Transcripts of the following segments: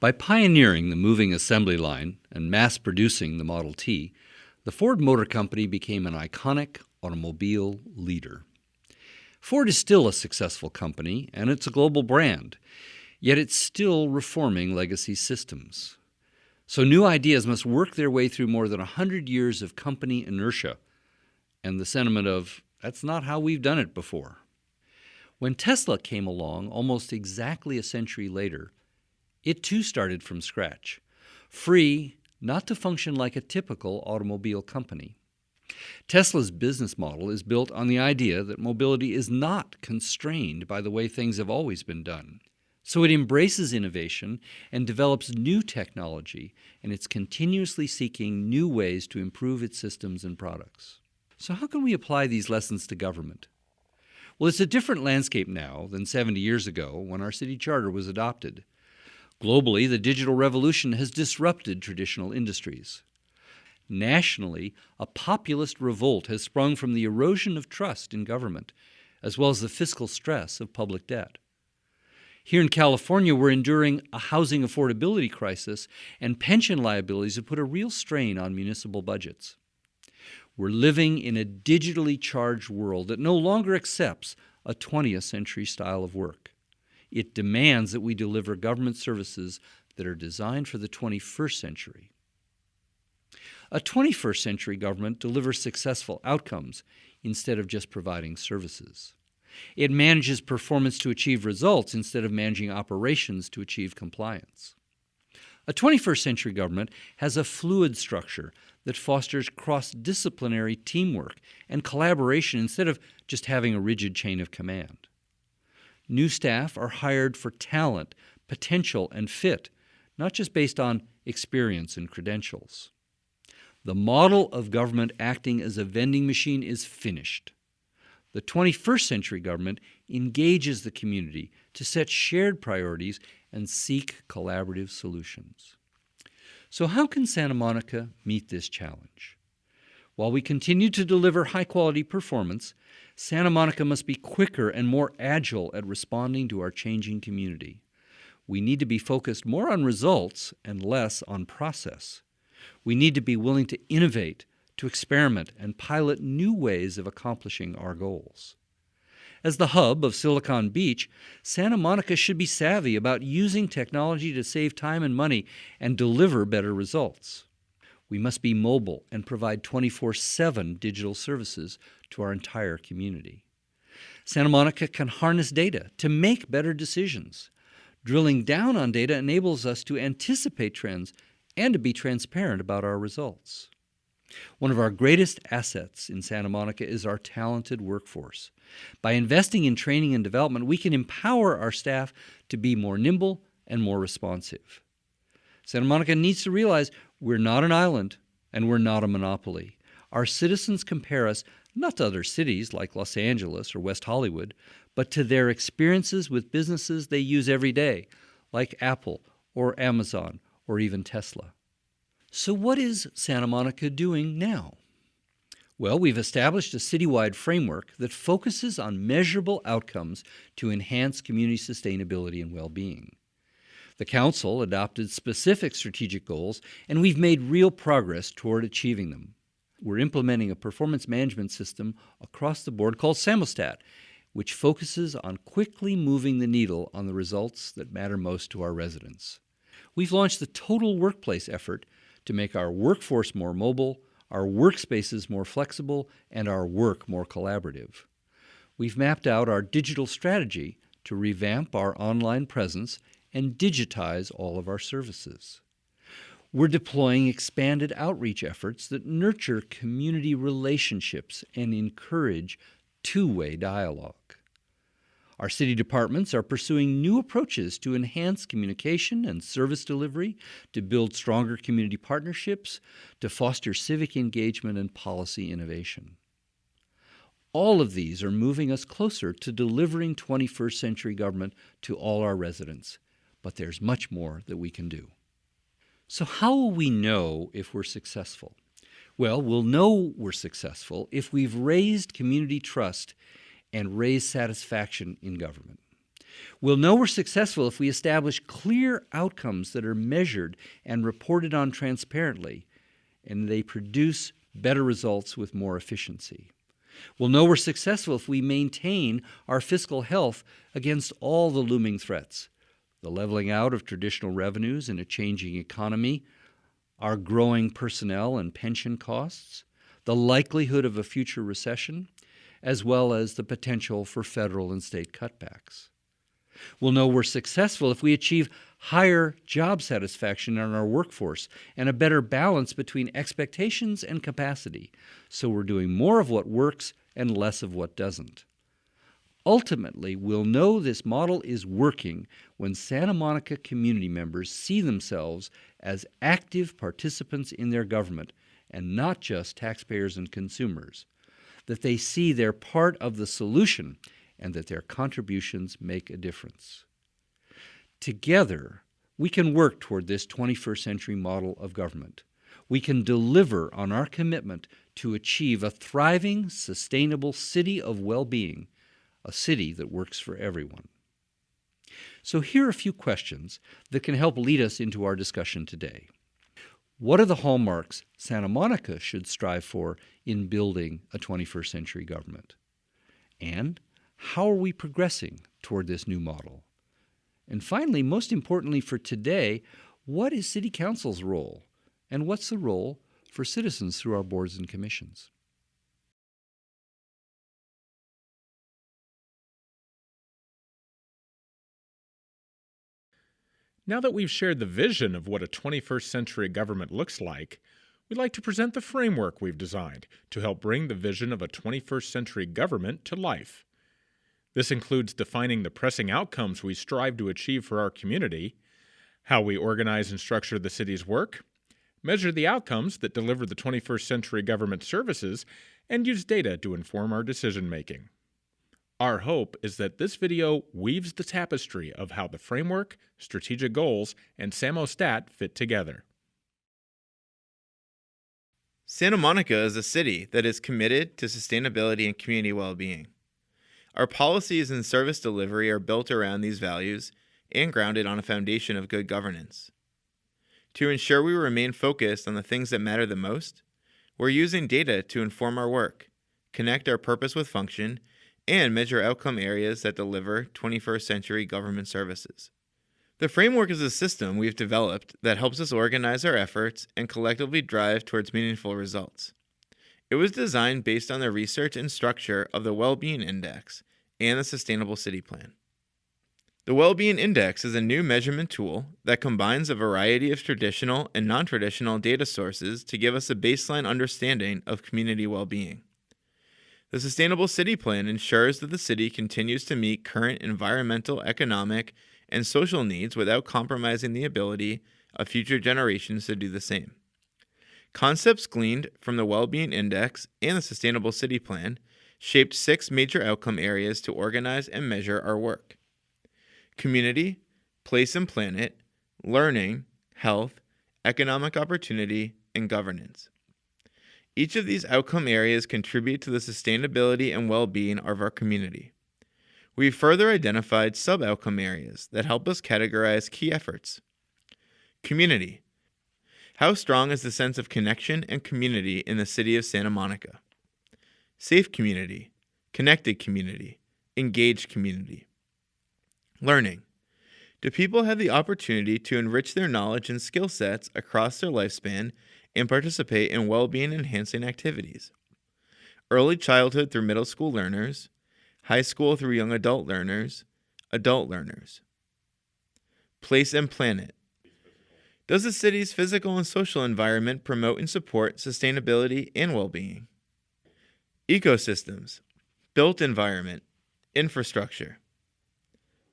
By pioneering the moving assembly line and mass-producing the Model T, the Ford Motor Company became an iconic automobile leader. Ford is still a successful company, and it's a global brand, yet it's still reforming legacy systems. So new ideas must work their way through more than 100 years of company inertia and the sentiment of, that's not how we've done it before. When Tesla came along almost exactly a century later, it too started from scratch, free not to function like a typical automobile company. Tesla's business model is built on the idea that mobility is not constrained by the way things have always been done. So it embraces innovation and develops new technology, and it's continuously seeking new ways to improve its systems and products. So how can we apply these lessons to government? Well, it's a different landscape now than 70 years ago when our city charter was adopted. Globally, the digital revolution has disrupted traditional industries. Nationally, a populist revolt has sprung from the erosion of trust in government, as well as the fiscal stress of public debt. Here in California, we're enduring a housing affordability crisis, and pension liabilities have put a real strain on municipal budgets. We're living in a digitally charged world that no longer accepts a 20th century style of work. It demands that we deliver government services that are designed for the 21st century. A 21st century government delivers successful outcomes instead of just providing services. It manages performance to achieve results instead of managing operations to achieve compliance. A 21st century government has a fluid structure that fosters cross-disciplinary teamwork and collaboration instead of just having a rigid chain of command. New staff are hired for talent, potential, and fit, not just based on experience and credentials. The model of government acting as a vending machine is finished. The 21st century government engages the community to set shared priorities and seek collaborative solutions. So how can Santa Monica meet this challenge? While we continue to deliver high-quality performance, Santa Monica must be quicker and more agile at responding to our changing community. We need to be focused more on results and less on process. We need to be willing to innovate, to experiment, and pilot new ways of accomplishing our goals. As the hub of Silicon Beach, Santa Monica should be savvy about using technology to save time and money and deliver better results. We must be mobile and provide 24/7 digital services to our entire community. Santa Monica can harness data to make better decisions. Drilling down on data enables us to anticipate trends and to be transparent about our results. One of our greatest assets in Santa Monica is our talented workforce. By investing in training and development, we can empower our staff to be more nimble and more responsive. Santa Monica needs to realize we're not an island and we're not a monopoly. Our citizens compare us not to other cities like Los Angeles or West Hollywood, but to their experiences with businesses they use every day, like Apple or Amazon or even Tesla. So what is Santa Monica doing now? Well, we've established a citywide framework that focuses on measurable outcomes to enhance community sustainability and well-being. The Council adopted specific strategic goals, and we've made real progress toward achieving them. We're implementing a performance management system across the board called Samostat, which focuses on quickly moving the needle on the results that matter most to our residents. We've launched the Total Workplace effort to make our workforce more mobile, our workspaces more flexible, and our work more collaborative. We've mapped out our digital strategy to revamp our online presence and digitize all of our services. We're deploying expanded outreach efforts that nurture community relationships and encourage two-way dialogue. Our city departments are pursuing new approaches to enhance communication and service delivery, to build stronger community partnerships, to foster civic engagement and policy innovation. All of these are moving us closer to delivering 21st century government to all our residents, but there's much more that we can do. So how will we know if we're successful? Well, we'll know we're successful if we've raised community trust and raise satisfaction in government. We'll know we're successful if we establish clear outcomes that are measured and reported on transparently, and they produce better results with more efficiency. We'll know we're successful if we maintain our fiscal health against all the looming threats: the leveling out of traditional revenues in a changing economy, our growing personnel and pension costs, the likelihood of a future recession, as well as the potential for federal and state cutbacks. We'll know we're successful if we achieve higher job satisfaction in our workforce and a better balance between expectations and capacity, so we're doing more of what works and less of what doesn't. Ultimately, we'll know this model is working when Santa Monica community members see themselves as active participants in their government and not just taxpayers and consumers, that they see they're part of the solution and that their contributions make a difference. Together, we can work toward this 21st century model of government. We can deliver on our commitment to achieve a thriving, sustainable city of well-being, a city that works for everyone. So here are a few questions that can help lead us into our discussion today. What are the hallmarks Santa Monica should strive for in building a 21st century government? And how are we progressing toward this new model? And finally, most importantly for today, what is City Council's role? And what's the role for citizens through our boards and commissions? Now that we've shared the vision of what a 21st century government looks like, we'd like to present the framework we've designed to help bring the vision of a 21st century government to life. This includes defining the pressing outcomes we strive to achieve for our community, how we organize and structure the city's work, measure the outcomes that deliver the 21st century government services, and use data to inform our decision-making. Our hope is that this video weaves the tapestry of how the framework, strategic goals, and SAMOSTAT fit together. Santa Monica is a city that is committed to sustainability and community well-being. Our policies and service delivery are built around these values and grounded on a foundation of good governance. To ensure we remain focused on the things that matter the most, we're using data to inform our work, connect our purpose with function, and measure outcome areas that deliver 21st century government services. The framework is a system we've developed that helps us organize our efforts and collectively drive towards meaningful results. It was designed based on the research and structure of the Well-Being Index and the Sustainable City Plan. The Well-Being Index is a new measurement tool that combines a variety of traditional and non-traditional data sources to give us a baseline understanding of community well-being. The Sustainable City Plan ensures that the city continues to meet current environmental, economic, and social needs without compromising the ability of future generations to do the same. Concepts gleaned from the Well-Being Index and the Sustainable City Plan shaped 6 major outcome areas to organize and measure our work: community, place and planet, learning, health, economic opportunity, and governance. Each of these outcome areas contribute to the sustainability and well-being of our community. We've further identified sub-outcome areas that help us categorize key efforts. Community. How strong is the sense of connection and community in the city of Santa Monica? Safe community, connected community, engaged community. Learning. Do people have the opportunity to enrich their knowledge and skill sets across their lifespan and participate in well-being enhancing activities? Early childhood through middle school learners, high school through young adult learners, adult learners. Place and planet. Does the city's physical and social environment promote and support sustainability and well-being? Ecosystems, built environment, infrastructure.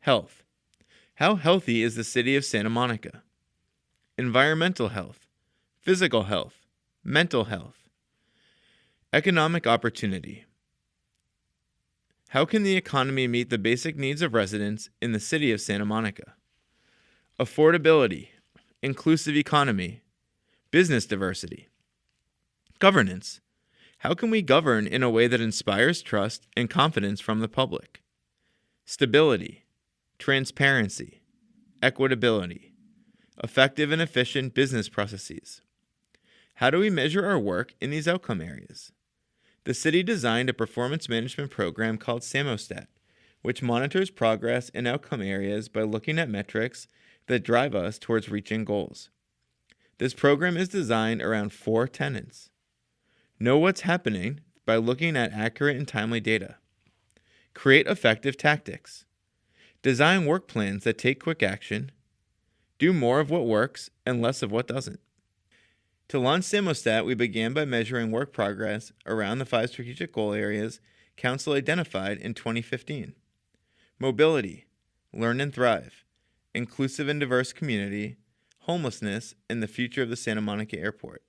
Health. How healthy is the city of Santa Monica? Environmental health, physical health, mental health. Economic opportunity. How can the economy meet the basic needs of residents in the city of Santa Monica? Affordability, inclusive economy, business diversity. Governance. How can we govern in a way that inspires trust and confidence from the public? Stability, transparency, equitability, effective and efficient business processes. How do we measure our work in these outcome areas? The city designed a performance management program called Samostat, which monitors progress in outcome areas by looking at metrics that drive us towards reaching goals. This program is designed around 4 tenets. Know what's happening by looking at accurate and timely data. Create effective tactics. Design work plans that take quick action. Do more of what works and less of what doesn't. To launch Samostat, we began by measuring work progress around the 5 strategic goal areas Council identified in 2015. Mobility, learn and thrive, inclusive and diverse community, homelessness, and the future of the Santa Monica Airport.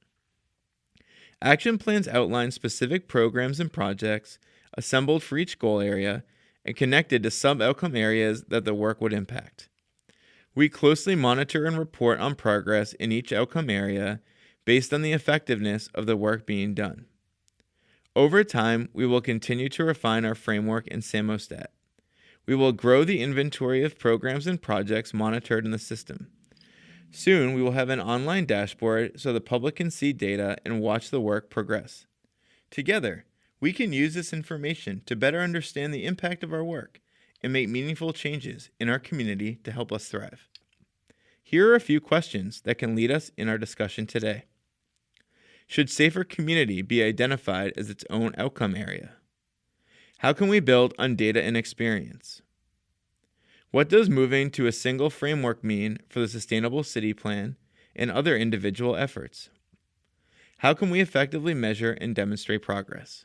Action plans outline specific programs and projects assembled for each goal area and connected to sub-outcome areas that the work would impact. We closely monitor and report on progress in each outcome area based on the effectiveness of the work being done. Over time, we will continue to refine our framework in Samostat. We will grow the inventory of programs and projects monitored in the system. Soon, we will have an online dashboard so the public can see data and watch the work progress. Together, we can use this information to better understand the impact of our work and make meaningful changes in our community to help us thrive. Here are a few questions that can lead us in our discussion today. Should Safer Community be identified as its own outcome area? How can we build on data and experience? What does moving to a single framework mean for the Sustainable City Plan and other individual efforts? How can we effectively measure and demonstrate progress?